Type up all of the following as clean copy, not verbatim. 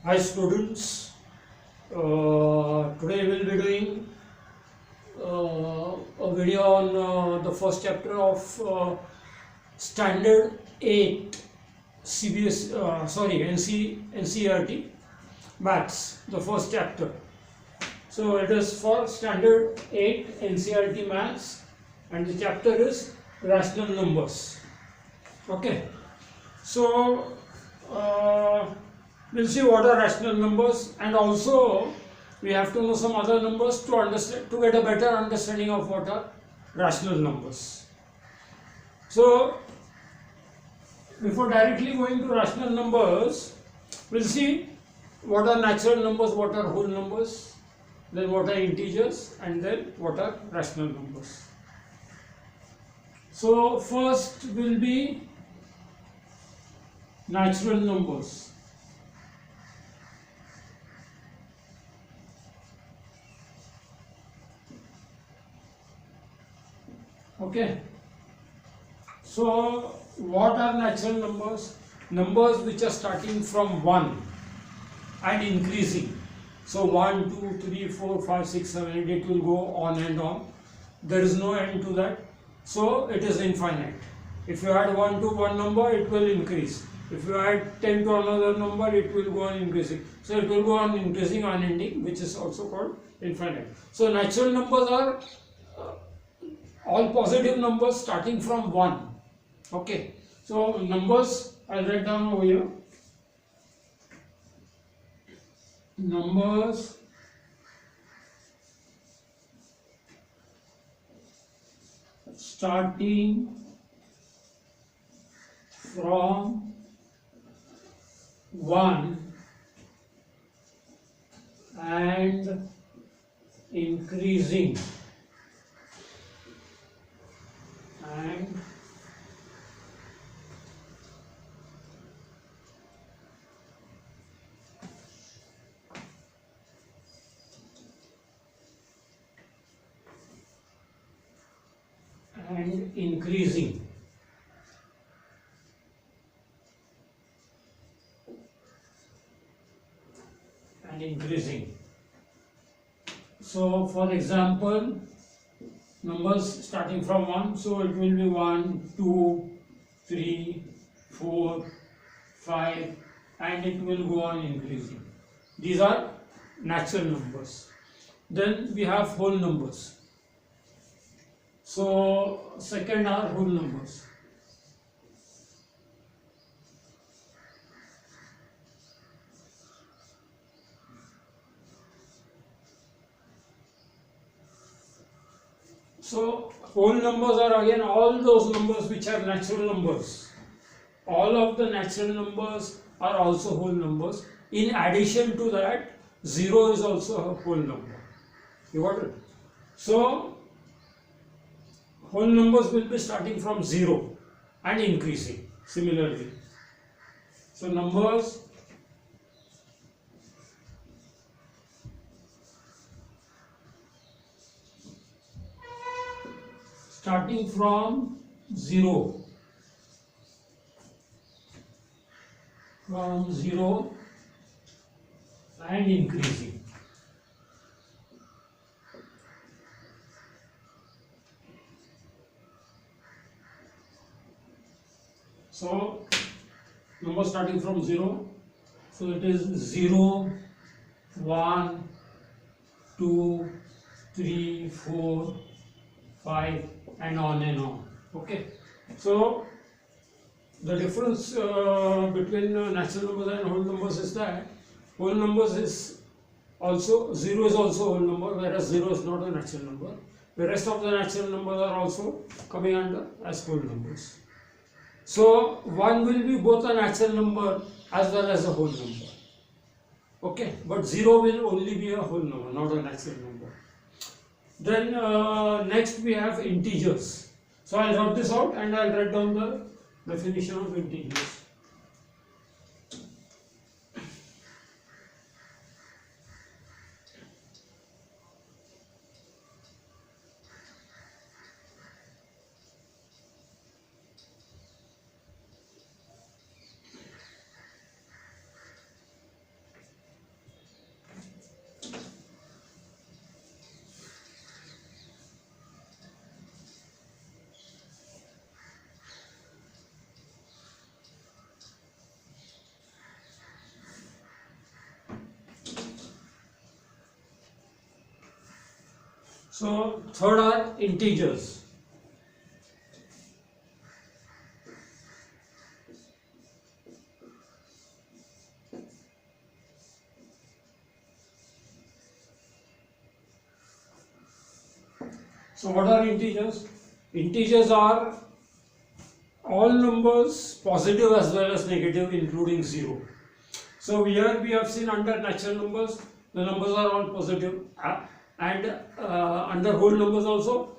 Hi students, today we will be doing a video on the first chapter of Standard 8 NCERT Maths, the first chapter. So it is for Standard 8 NCERT Maths and the chapter is Rational Numbers. Okay, so we'll see what are rational numbers, and also we have to know some other numbers to understand, to get a better understanding of what are rational numbers. So before directly going to rational numbers, we'll see what are natural numbers, what are whole numbers, then what are integers, and then what are rational numbers. So first will be natural numbers. Okay, so what are natural numbers? Numbers which are starting from 1 and increasing. So 1, 2, 3, 4, 5, 6, 7, 8, it will go on and on. There is no end to that. So it is infinite. If you add 1 to one number, it will increase. If you add 10 to another number, it will go on increasing. So it will go on increasing, unending, which is also called infinite. So natural numbers are all positive numbers starting from 1. Okay, so numbers I'll write down over here. Numbers starting from 1 and increasing. And increasing. And increasing. So for example, numbers starting from 1, so it will be 1, 2, 3, 4, 5, and it will go on increasing. These are natural numbers. Then we have whole numbers. So second are whole numbers. So whole numbers are again all those numbers which are natural numbers. All of the natural numbers are also whole numbers. In addition to that, 0 is also a whole number. You got it? So whole numbers will be starting from 0 and increasing similarly. So numbers starting from 0, and increasing. So numbers starting from 0, so it is 0, 1, 2, 3, 4, 5, and on. Okay, so the difference between natural numbers and whole numbers is that whole numbers is also 0 is also a whole number, whereas 0 is not a natural number. The rest of the natural numbers are also coming under as whole numbers. So 1 will be both a natural number as well as a whole number. Okay, but 0 will only be a whole number, not a natural number. Then next we have integers. So I'll write this out and I'll write down the definition of integers. So third are integers. So what are integers? Integers are all numbers, positive as well as negative, including 0. So here we have seen under natural numbers, the numbers are all positive, and under whole numbers also,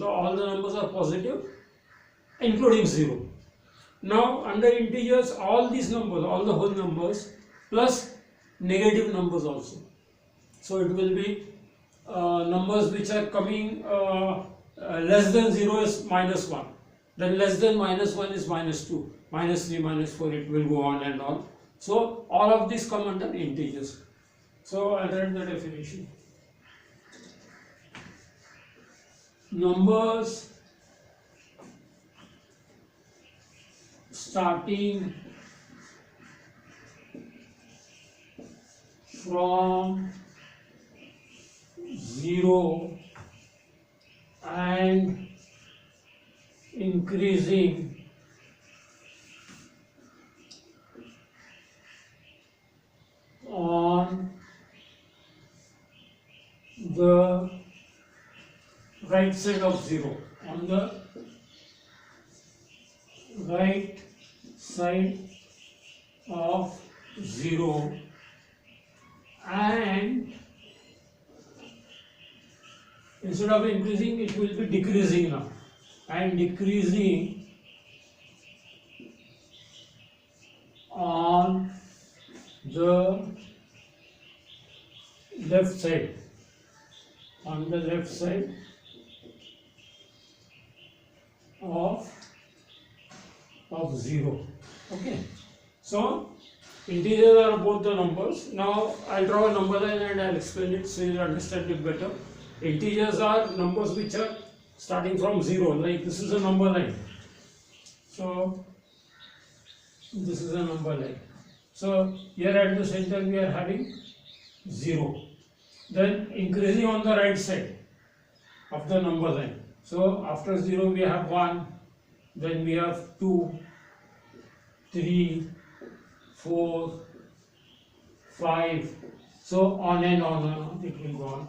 all the numbers are positive, including 0. Now under integers, all these numbers, all the whole numbers, plus negative numbers also. So it will be numbers which are coming less than 0 is -1, then less than -1 is -2, -3, -4, it will go on and on. So all of these come under integers. So I'll write the definition. Numbers starting from 0 and increasing on the right side of 0, on the right side of 0, and instead of increasing it will be decreasing now, and decreasing on the left side, on the left side of 0. Okay, so integers are both the numbers. Now I'll draw a number line and I'll explain it so you'll understand it better. Integers are numbers which are starting from 0, like this is a number line. So this is a number line. So here at the center we are having 0. Then increasing on the right side of the number line. So after 0 we have 1, then we have 2, 3, 4, 5, so on and on it will go on.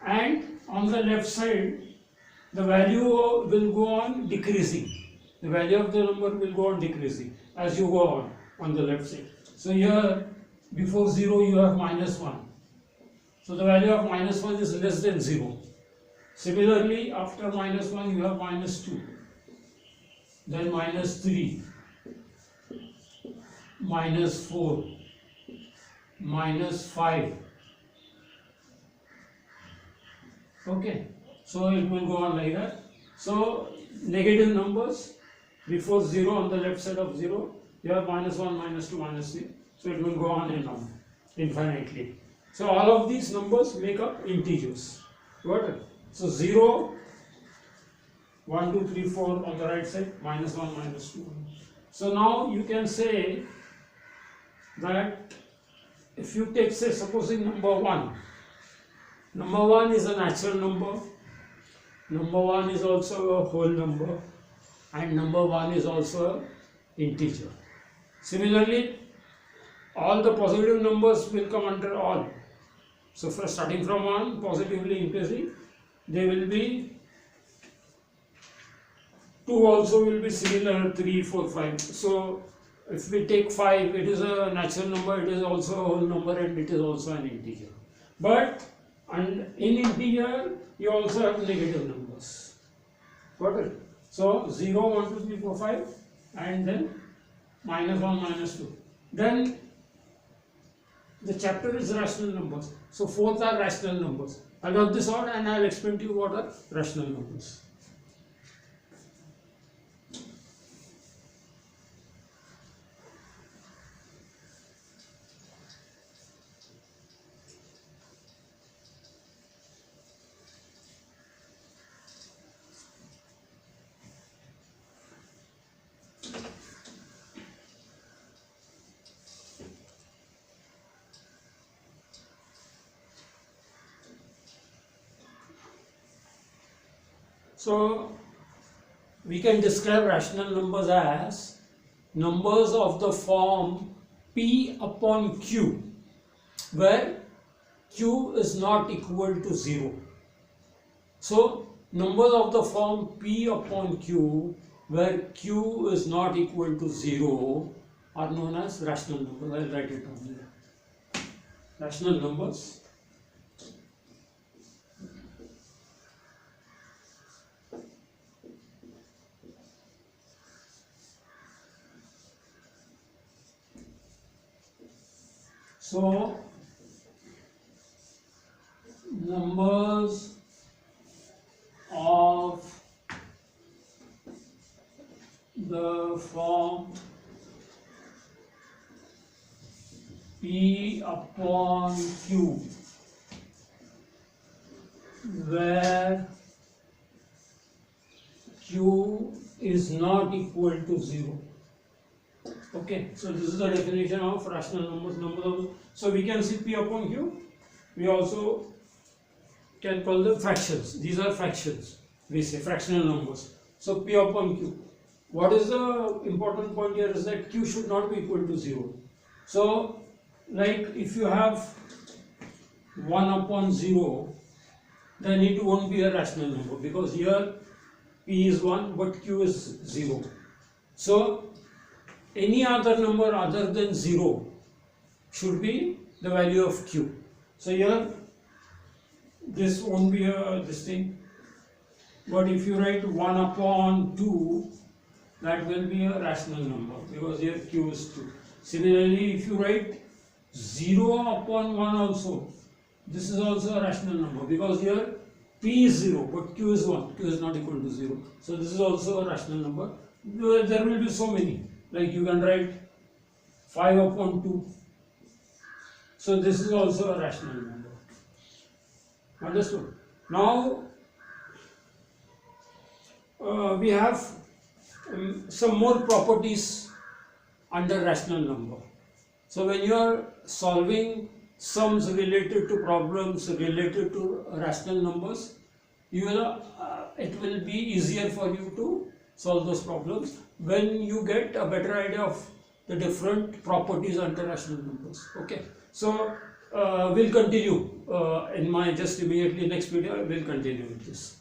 And on the left side the value will go on decreasing. The value of the number will go on decreasing as you go on the left side. So here before 0 you have -1. So the value of -1 is less than 0. Similarly, after -1 you have -2, then -3, -4, -5. Okay, so it will go on like that. So negative numbers before 0 on the left side of 0, you have -1, -2, -3. So it will go on and on infinitely. So all of these numbers make up integers. Got it? So 0, 1, 2, 3, 4 on the right side, -1, -2. So now you can say that if you take, say, supposing number 1. Number 1 is a natural number. Number 1 is also a whole number. And number 1 is also an integer. Similarly, all the positive numbers will come under all. So for starting from 1, positively increasing, they will be 2 also will be similar, 3, 4, 5. So if we take 5, it is a natural number, it is also a whole number, and it is also an integer. But in integer, you also have negative numbers. Got it? So 0, 1, 2, 3, 4, 5, and then -1, -2. Then the chapter is rational numbers. So 4th are rational numbers. I'll work this out and I'll explain to you what are rational numbers. So we can describe rational numbers as numbers of the form P upon Q, where Q is not equal to 0. So numbers of the form P upon Q, where Q is not equal to 0, are known as rational numbers. I will write it down here. Rational numbers so numbers of the form P upon Q, where Q is not equal to 0. Okay, so this is the definition of rational numbers. So we can see P upon Q. We also can call them fractions. These are fractions. We say fractional numbers. So P upon Q. What is the important point here is that Q should not be equal to 0. So, like if you have 1 upon 0, then it won't be a rational number, because here P is 1 but Q is 0. So any other number other than 0 should be the value of Q. So here this won't be this thing, but if you write 1 upon 2, that will be a rational number, because here Q is 2. Similarly, if you write 0 upon 1 also, this is also a rational number, because here P is 0 but Q is 1. Q is not equal to 0. So this is also a rational number. There will be so many, like you can write 5 upon 2. So this is also a rational number. Understood? Now we have some more properties under rational number. So when you are solving sums related to problems related to rational numbers, you will it will be easier for you to solve those problems when you get a better idea of the different properties under rational numbers. Okay, so we'll continue in my just immediately next video. I will continue with this,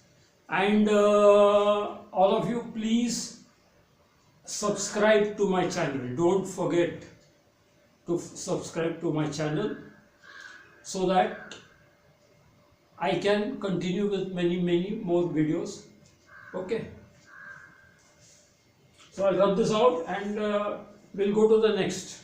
and all of you, please subscribe to my channel. Don't forget to subscribe to my channel, so that I can continue with many more videos. Okay, so I'll rub this out and we'll go to the next.